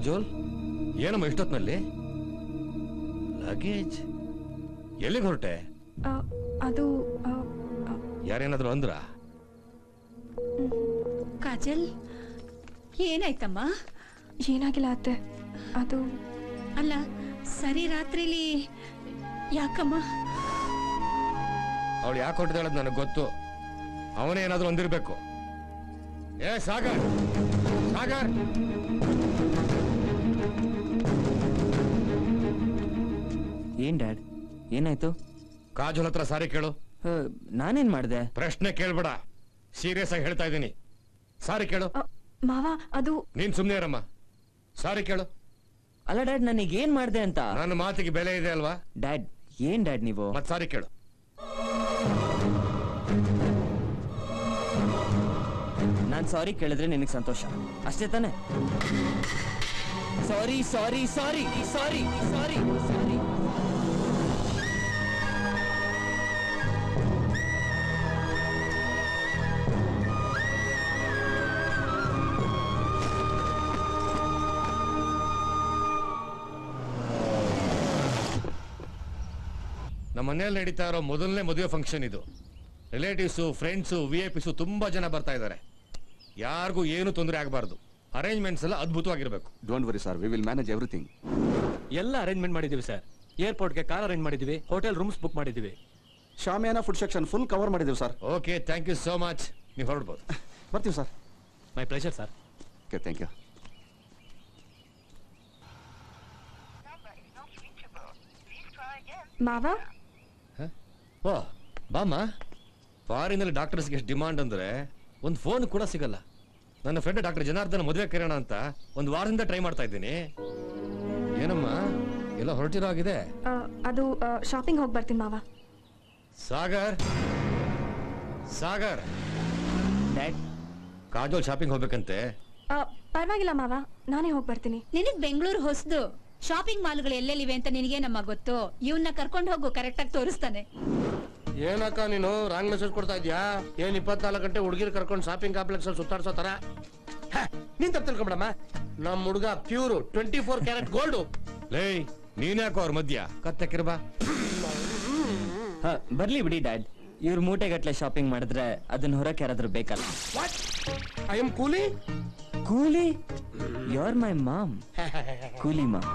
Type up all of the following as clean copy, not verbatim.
ಕಾಜೋಲ್, ಏನಮ್ಮ ಇಷ್ಟೊತ್ನಲ್ಲಿ ಲಗೇಜ್? ಎಲ್ಲಿಗೆ ಹೊರಟೆ? ಅದು ಯಾರೇನಾದ್ರು ಅಂದ್ರ? ಕಾಜಲ್, ಏನಾಯ್ತಮ್ಮ? ಏನಾಗಿಲ್ಲ ಅತ್ತೆ. ಅದು ಅಲ್ಲ, ಸರಿ ರಾತ್ರಿಲಿ ಯಾಕಮ್ಮ? ಅವಳು ಯಾಕೆ ಹೊರಟಿದ್ದಾಳದ್ ನನಗೆ ಗೊತ್ತು. ಅವನೇ ಏನಾದ್ರು ಅಂದಿರ್ಬೇಕು. ಏ ಸಾಗರ್, ಸಾಗರ್! ಏನ್ ಡ್ಯಾಡ್, ಏನಾಯ್ತು? ಕಾಜೋಲ್ ಹತ್ರ ಸಾರಿ ಕೇಳು. ನಾನೇನ್ ಮಾಡ್ದೆ? ಪ್ರಶ್ನೆ ಕೇಳ್ಬೇಡ, ಸೀರಿಯಸ್ ಆಗಿ ಹೇಳ್ತಾ ಇದ್ದೀನಿ. ಸಾರಿ ಕೇಳು. ಮಾವ, ಅದು ನೀನ್ ಸುಮ್ನೆ ಇರಮ್ಮ. ಸಾರಿ ಕೇಳು. ಅಲ್ಲ ಡ್ಯಾಡ್, ನನಗೆ ಏನ್ ಮಾಡ್ದೆ ಅಂತ? ನನ್ನ ಮಾತಿಗೆ ಬೆಲೆ ಇದೆ ಅಲ್ವಾ? ಡ್ಯಾಡ್, ಏನ್ ಡ್ಯಾಡ್ ನೀವು? ಮತ್ ಸಾರಿ ಕೇಳು. ನಾನ್ ಸಾರಿ ಕೇಳಿದ್ರೆ ನಿನಗೆ ಸಂತೋಷ ಅಷ್ಟೇ ತಾನೆ? ಸಾರಿ ಸಾರಿ ಸಾರಿ ಸಾರಿ ಸಾರಿ ಸಾರಿ. ನಮ್ಮ ಮನೆಯಲ್ಲಿ ನಡೀತಾ ಇರೋ ಮೊದಲನೇ ಮದುವೆ ಫಂಕ್ಷನ್ ಇದು. ರಿಲೇಟಿವ್ಸು, ಫ್ರೆಂಡ್ಸು, VIP ತುಂಬಾ ಜನ ಬರ್ತಾ ಇದ್ದಾರೆ. ಯಾರಿಗೂ ಏನು ತೊಂದರೆ ಆಗಬಾರ್ದು. ಅರೇಂಜ್ಮೆಂಟ್ಸ್ ಎಲ್ಲ ಅದ್ಭುತವಾಗಿರ್ಬೇಕು. Don't worry sir, we will manage everything. ಎಲ್ಲ ಅರೇಂಜ್ಮೆಂಟ್ ಮಾಡಿದೀವಿ ಸರ್. ಏರ್ಪೋರ್ಟ್ಗೆ ಕಾರ್ ಅರೇಂಜ್ ಮಾಡಿದೀವಿ, ಹೋಟೆಲ್ ರೂಮ್ಸ್ ಬುಕ್ ಮಾಡಿದೀವಿ, ಶಾಮಿಯಾನ ಫುಡ್ ಸೆಕ್ಷನ್ ಫುಲ್ ಕವರ್ ಮಾಡಿದೀವಿ sir. Okay, thank you so much. ನೀವು ಹೊರಡ್ಬೋದು. ಬರ್ತೀವಿ sir. My pleasure sir. Okay, thank you. ಮಾವ, ಓ ಬಾಮ್ಮ. ಫಾರಿನಲ್ಲಿ ಡಾಕ್ಟರ್ಸ್ಗೆ ಎಷ್ಟು ಡಿಮಾಂಡ್ ಅಂದ್ರೆ ಒಂದು ಫೋನ್ ಕೂಡ ಸಿಗಲ್ಲ. ನನ್ನ ಫ್ರೆಂಡ್ ಡಾಕ್ಟರ್ ಜನಾರ್ದನ ಮದುವೆ ಕರೆಯೋಣ ಅಂತ ಒಂದು ವಾರದಿಂದ ಟ್ರೈ ಮಾಡ್ತಾ ಇದ್ದೀನಿ. ಏನಮ್ಮ ಎಲ್ಲ ಹೊರಟಿರೋ ಆಗಿದೆ? ಅದು ಶಾಪಿಂಗ್ ಹೋಗಿ ಬರ್ತೀನಿ ಮಾವ. ಸಾಗರ್, ಸಾಗರ್, ಡ್ಯಾಡ್, ಕಾಜೋಲ್ ಶಾಪಿಂಗ್ ಹೋಗ್ಬೇಕಂತೆ. ಪರವಾಗಿಲ್ಲ ಮಾವ, ನಾನೇ ಹೋಗಿ ಬರ್ತೀನಿ. ನಿನಗ್ ಬೆಂಗಳೂರು ಹೊಸದು. ಶಾಪಿಂಗ್ ಮಾಲ್ಗಳು ಎಲ್ಲೆಲ್ಲಿವೆ ಅಂತ ನಿನಗೇನಮ್ಮ ಗೊತ್ತು? ಇವನ್ನ ಕರ್ಕೊಂಡು ಹೋಗು, ಕರೆಕ್ಟ್ ಆಗಿ ತೋರಿಸ್ತಾನೆ. ಏನಕ್ಕ ನೀನು ರಾಂಗ್ ಮೆಸೇಜ್ ಕೊಡ್ತಾ ಇದ್ಯಾ? ಏನ್ 24 ಗಂಟೆ ಹುಡುಗಿರ್ ಕರ್ಕೊಂಡು ಶಾಪಿಂಗ್ ಕಾಂಪ್ಲೆಕ್ಸ್ ಅಲ್ಲಿ ಸುತ್ತಾಡ್ಸೋ ತರ? ನೀನ್ ತಪ್ಪು ತಿಳ್ಕೊಂಬಿಡಮ್ಮ. ನಮ್ ಹುಡುಗ ಪ್ಯೂರ್ 24 ಕ್ಯಾರೆಟ್ ಗೋಲ್ಡ್. ಲೇ, ನೀನ್ಯಾಕೋ ಅವ್ರ ಮಧ್ಯ ಕತ್ತಕ್ಕಿರ್ಬಾ. ಬರ್ಲಿ ಬಿಡಿ ಡ್ಯಾಡ್. ಇವ್ರ ಮೂಟೆಗಟ್ಲೆ ಶಾಪಿಂಗ್ ಮಾಡಿದ್ರೆ ಅದನ್ನ ಹೊರಕ್ಕೆ ಯಾರಾದ್ರೂ ಬೇಕಲ್ಲ. I am coolie. Coolie? You are my mom. Coolie mom.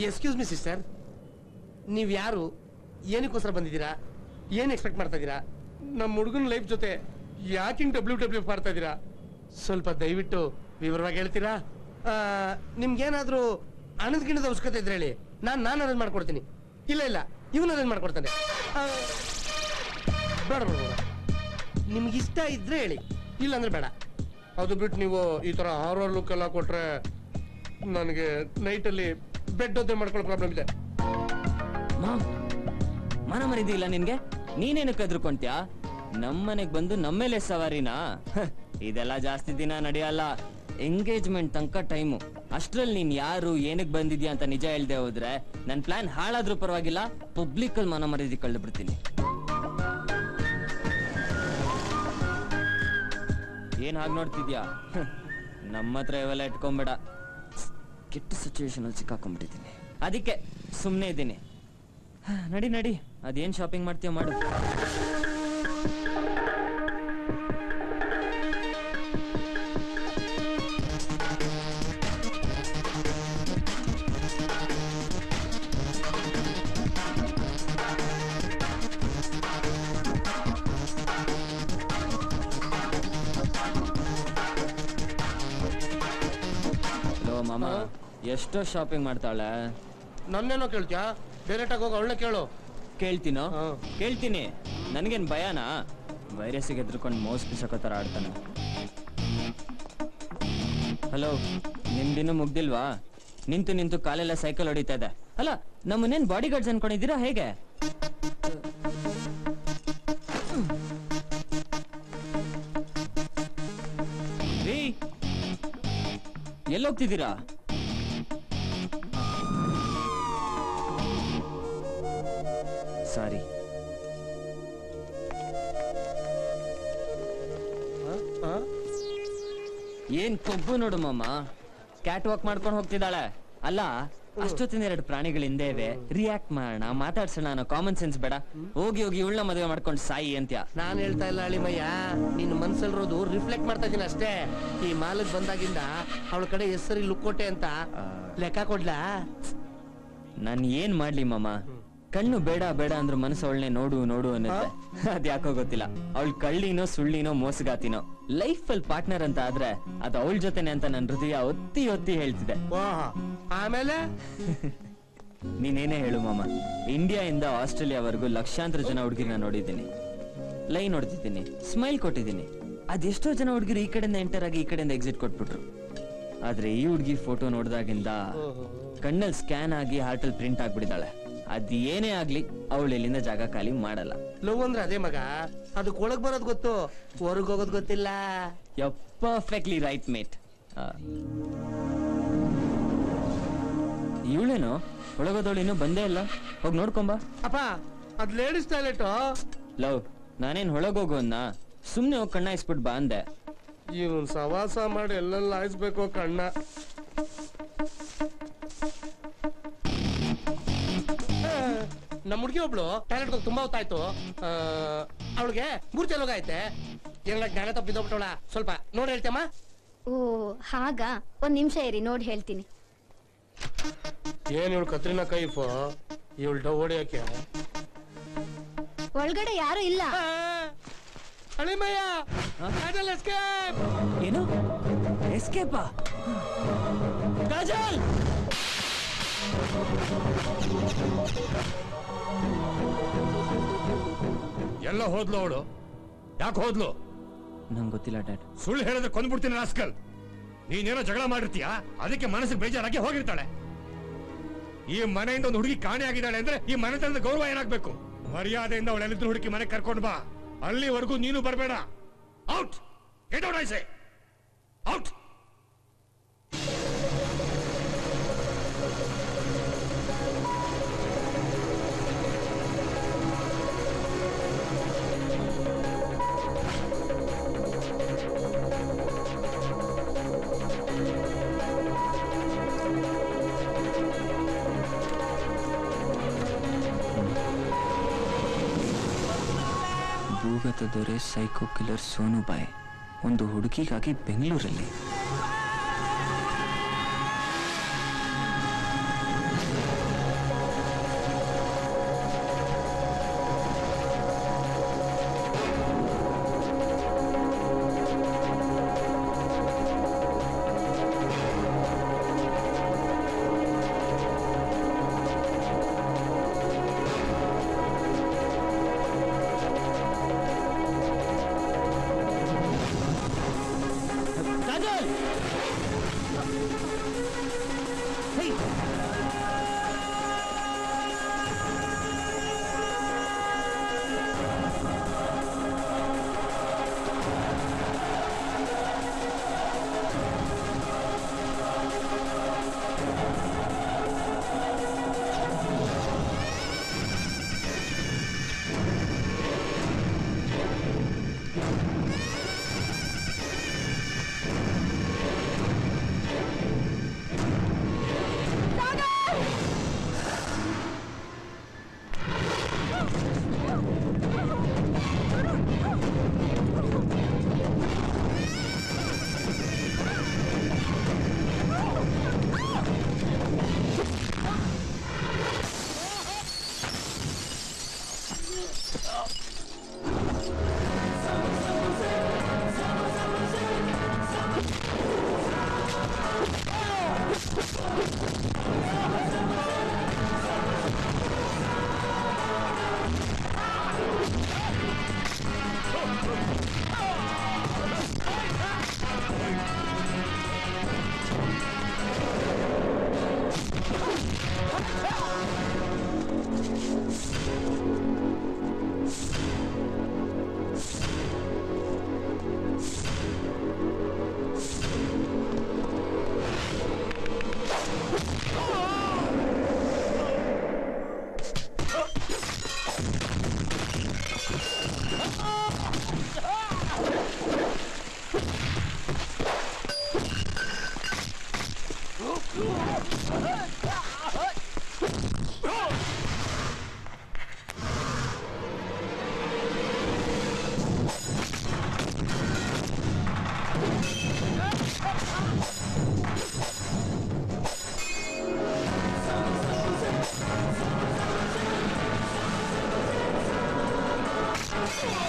Excuse me sister, ನೀವ್ ಯಾರು? ಏನಕ್ಕೋಸ್ಕರ ಬಂದಿದ್ದೀರಾ? ಏನ್ ಎಕ್ಸ್ಪೆಕ್ಟ್ ಮಾಡ್ತಾ ಇದೀರಾ? ನಮ್ಮ ಹುಡುಗನ ಲೈಫ್ ಜೊತೆ ಯಾಕಿಂಗ್ WWF ಮಾಡ್ತಾ ಇದೀರಾ? ಸ್ವಲ್ಪ ದಯವಿಟ್ಟು ವಿವರವಾಗಿ ಹೇಳ್ತೀರಾ? ನಿಮ್ಗೇನಾದ್ರೂ ಹಣದ ಗಿಣದ ಅವಶ್ಯಕತೆ ಇದ್ರೆ ಹೇಳಿ, ನಾನು ಅರೇಂಜ್ ಮಾಡ್ಕೊಡ್ತೀನಿ. ಇಲ್ಲ ಇಲ್ಲ, ಇವನು ಅರೇಂಜ್ ಮಾಡ್ಕೊಡ್ತಾನೆ. ಬೇಡ ಬೇಡ ಬೇಡ, ನಿಮ್ಗೆ ಇಷ್ಟ ಇದ್ರೆ ಹೇಳಿ, ಇಲ್ಲ ಅಂದ್ರೆ ಬೇಡ. ಅದು ಬಿಟ್ಟು ನೀವು ಈ ತರ ಹಾರರ್ ಲುಕ್ ಎಲ್ಲ ಕೊಟ್ರೆ ನನಗೆ ನೈಟಲ್ಲಿ ಬೆಡ್ ಒದ್ದೆ ಮಾಡ್ಕೊಳ್ಳೋ ಪ್ರಾಬ್ಲಮ್ ಇದೆ. ಮನ ಮರಿದಿಲ್ಲ ನಿನ್ಗೆ? ನೀನೇನಕ್ಕೆ ಎದ್ರುಕೊಂತ್ಯಾ? ನಮ್ಮನೆಗ್ ಬಂದು ನಮ್ಮೇಲೆ ಸವಾರಿನಾ? ಇದೆಲ್ಲ ಜಾಸ್ತಿ ದಿನ ನಡೆಯಲ್ಲ. ಎಂಗೇಜ್ಮೆಂಟ್ ತನಕ ಟೈಮು. ಅಷ್ಟ್ರಲ್ಲಿ ನೀನ್ ಯಾರು, ಏನಕ್ಕೆ ಬಂದಿದ್ಯಾ ಅಂತ ನಿಜ ಹೇಳ್ದೆ ಹೋದ್ರೆ ನನ್ ಪ್ಲಾನ್ ಹಾಳಾದ್ರೂ ಪರವಾಗಿಲ್ಲ, ಪಬ್ಲಿಕ್ ಅಲ್ಲಿ ಮನ ಮರಿದಿ ಕಳ್ದು ಬಿಡ್ತೀನಿ. ಏನ್ ಹಾಗೆ ನೋಡ್ತಿದ್ಯಾ? ನಮ್ಮ ಹತ್ರ ಇವೆಲ್ಲ ಇಟ್ಕೊಂಬೇಡ. ಕೆಟ್ಟ ಸಿಚುವೇಶನ್ ಅಲ್ಲಿ ಸಿಕ್ಕಾಕೊಂಡ್ಬಿಟ್ಟಿದ್ದೀನಿ. ಅದಕ್ಕೆ ಸುಮ್ಮನೆ ಇದ್ದೀನಿ. ನಡಿ ನಡಿ, ಅದೇನ್ ಶಾಪಿಂಗ್ ಮಾಡ್ತೀಯ ಮಾಡು. ಹಲೋ ಮಾಮ, ಎಷ್ಟೋ ಶಾಪಿಂಗ್ ಮಾಡ್ತಾಳೆ. ನನ್ನೇನೋ ಕೇಳ್ತ್ಯಾ? ಡೈರೆಕ್ಟ್ ಆಗಿ ಹೋಗಿ ಅವಳನ್ನ ಕೇಳು. ಕೇಳ್ತೀನೋ? ಕೇಳ್ತೀನಿ. ನನ್ಗೇನ್ ಭಯನಾ? ವೈರಸ್ಸಿಗೆ ಎದ್ರುಕೊಂಡು ಮೌಸ್ ಪಿಸಕೋ ತರ ಆಡ್ತಾನೆ. ಹಲೋ, ನಿಮ್ದಿನ್ನೂ ಮುಗ್ದಿಲ್ವಾ? ನಿಂತು ನಿಂತು ಕಾಲೆಲ್ಲ ಸೈಕಲ್ ಹೊಡಿತಾ ಇದೆ. ಅಲ್ಲ, ನಮ್ಮನ್ನೇನ್ ಬಾಡಿ ಗಾರ್ಡ್ಸ್ ಅನ್ಕೊಂಡಿದ್ದೀರಾ ಹೇಗೆ? ರೀ, ಎಲ್ಲೋಗ್ತಿದ್ದೀರಾ? ಸಾರಿ, ಏನ್ ಕೊಬ್ಬು ನೋಡು ಮಾಮ, ಕ್ಯಾಟ್ ವಾಕ್ ಮಾಡ್ಕೊಂಡು ಹೋಗ್ತಿದ್ದಾಳೆ. ಅಲ್ಲ ಅಷ್ಟೊತ್ತಿನ 2 ಪ್ರಾಣಿಗಳ ಹಿಂದೆ ಇವೆ, ರಿಯಾಕ್ಟ್ ಮಾಡೋಣ, ಮಾತಾಡ್ಸೋಣ ಅನ್ನೋ ಕಾಮನ್ ಸೆನ್ಸ್ ಬೇಡ. ಹೋಗಿ ಹೋಗಿ ಇವಳನ್ನ ಮದುವೆ ಮಾಡ್ಕೊಂಡು ಸಾಯಿ ಅಂತ್ಯ. ನಾನ್ ಹೇಳ್ತಾ ಇಲ್ಲ ಅಳಿಮಯ್ಯ, ನಿನ್ ಮನ್ಸಲ್ಲಿರೋದು ರಿಫ್ಲೆಕ್ಟ್ ಮಾಡ್ತಾ ಇದೀನಿ ಅಷ್ಟೇ. ಈ ಮಾಲಕ್ ಬಂದಾಗಿಂದ ಅವಳ ಕಡೆ ಹೆಸರಿ ಲುಕ್ಕೋಟೆ ಅಂತ ಲೆಕ್ಕ ಕೊಡ್ಲಾ? ನಾನ್ ಏನ್ ಮಾಡ್ಲಿ ಮಾಮ, ಕಣ್ಣು ಬೇಡ ಬೇಡ ಅಂದ್ರು ಮನಸ್ಸು ಅವಳನ್ನೇ ನೋಡು ನೋಡು ಅನ್ನತ್ತೆ. ಅದ್ಯಾಕೋ ಗೊತ್ತಿಲ್ಲ, ಅವಳು ಕಳ್ಳಿನೋ ಸುಳ್ಳಿನೋ ಮೋಸಗಾತಿನೋ, ಲೈಫ್ ಅಲ್ಲಿ ಪಾರ್ಟ್ನರ್ ಅಂತ ಆದ್ರೆ ಅದು ಅವಳ ಜೊತೆನೆ ಅಂತ ನನ್ ಹೃದಯ ಒತ್ತಿ ಒತ್ತಿ ಹೇಳ್ತಿದೆ. ಆಮೇಲೆ ನೀನೇನೇ ಹೇಳು ಮಾಮ, ಇಂಡಿಯಾ ಇಂದ ಆಸ್ಟ್ರೇಲಿಯಾವರೆಗೂ ಲಕ್ಷಾಂತರ ಜನ ಹುಡುಗಿನ ನೋಡಿದ್ದೀನಿ, ಲೈನ್ ಹೊಡೆದಿದ್ದೀನಿ, ಸ್ಮೈಲ್ ಕೊಟ್ಟಿದ್ದೀನಿ. ಅದೆಷ್ಟೋ ಜನ ಹುಡುಗಿರು ಈ ಕಡೆಯಿಂದ ಎಂಟರ್ ಆಗಿ ಈ ಕಡೆಯಿಂದ ಎಕ್ಸಿಟ್ ಕೊಟ್ಬಿಟ್ರು. ಆದ್ರೆ ಈ ಹುಡುಗಿ ಫೋಟೋ ನೋಡಿದಾಗಿಂದ ಕಣ್ಣಲ್ಲಿ ಸ್ಕ್ಯಾನ್ ಆಗಿ ಹಾರ್ಟಲ್ಲಿ ಪ್ರಿಂಟ್ ಆಗ್ಬಿಟ್ಟಿದ್ದಾಳೆ. ಅದ್ ಏನೇ ಆಗ್ಲಿ ಅವಳು ಇಲ್ಲಿಂದ ಜಾಗ ಖಾಲಿ ಮಾಡಲ್ಲ. ಲವ್ ಅಂದ್ರೆ ಅದೇ ಮಗ, ಅದಕ್ಕೆ ಒಳಗ್ ಬರೋದ್ ಗೊತ್ತು, ಹೊರಗ್ ಹೋಗೋದ್ ಗೊತ್ತಿಲ್ಲ. You perfectly right mate. ಇವಳೇನು ಒಳಗೋದವಳು ಇನ್ನೂ ಬಂದೇ ಇಲ್ಲ, ಹೋಗಿ ನೋಡ್ಕೊಂಬ. ಅಪ್ಪ ಅದ್ ಲೇಡೀಸ್ ಟಾಯ್ಲೆಟ್. ಲವ್, ನಾನೇನ್ ಒಳಗೋಗು ಅನ್ನ, ಸುಮ್ನೆ ಹೋಗಿ ಕಣ್ಣ ಇಸ್ಬಿಟ್ ಬಾ ಅಂದೆ. ಇವನ್ ಸವಾಸ ಮಾಡಿ ಎಲ್ಲೆಲ್ಲ ಹಾಯಿಸ್ಬೇಕು ಕಣ್ಣ. ನಮ್ಮ ಹುಡುಗಿ ಒಬ್ಳು ಟಾಯ್ಲೆಟ್ ಹೋಗಿ ತುಂಬಾ ಹೊತ್ತಾಯ್ತು. ಅವಳಿಗೆ ಮೂರ್ತಿ ಹೋಗೈತೆ, ಎಲ್ಲ ಜ್ಞಾನ ತಪ್ಪಿದ್ದೋಗ್ಬಿಟ್ಟವಳ. ಸ್ವಲ್ಪ ನೋಡಿ ಹೇಳ್ತೇಮ್ಮ. ಓ ಹಾಗಾ, ಒಂದ್ ನಿಮಿಷ ಇರಿ, ನೋಡಿ ಹೇಳ್ತೀನಿ. ಏನ್ ಇವಳು ಕತ್ರಿನಾ ಕೈಫ್, ಇವಳು ಡವ್ ಹೊಡಿಯಕ್ಕೆ. ಒಳಗಡೆ ಯಾರು ಇಲ್ಲ. ಅಳಿಮಯ್ಯ, ಎಸ್ಕೇಪ್. ಏನು ಎಸ್ಕೇಪಾ? ಕಾಜಲ್, ಎಲ್ಲ ಹೋದ್ಲು ಅವಳು? ಯಾಕೆ ಹೋದ್ಲು? ನಂಗೆ ಗೊತ್ತಿಲ್ಲ ಡ್ಯಾಡ್. ಸುಳ್ಳು ಹೇಳಿದ್ರೆ ಕೊಂದ್ಬಿಡ್ತೀನಿ ರಾಸ್ಕಲ್. ನೀನೇನೋ ಜಗಳ ಮಾಡಿರ್ತೀಯ, ಅದಕ್ಕೆ ಮನಸ್ಸಿಗೆ ಬೇಜಾರಾಗಿ ಹೋಗಿರ್ತಾಳೆ. ಈ ಮನೆಯಿಂದ ಒಂದು ಹುಡುಗಿ ಕಾಣೆ ಆಗಿದ್ದಾಳೆ ಅಂದ್ರೆ ಈ ಮನೆತನದ ಗೌರವ ಏನಾಗ್ಬೇಕು? ಮರ್ಯಾದೆಯಿಂದ ಅವಳೆಲ್ಲಿದ್ರು ಹುಡುಕಿ ಮನೆಗೆ ಕರ್ಕೊಂಡು ಬಾ. ಅಲ್ಲಿವರೆಗೂ ನೀನು ಬರಬೇಡ. Out, get out I say, out. ಭೂಗತ ದೊರೆ ಸೈಕೋ ಕಿಲ್ಲರ್ ಸೋನು ಬಾಯ್ ಒಂದು ಹುಡುಗಿಗಾಗಿ ಬೆಂಗಳೂರಲ್ಲಿ. ಆ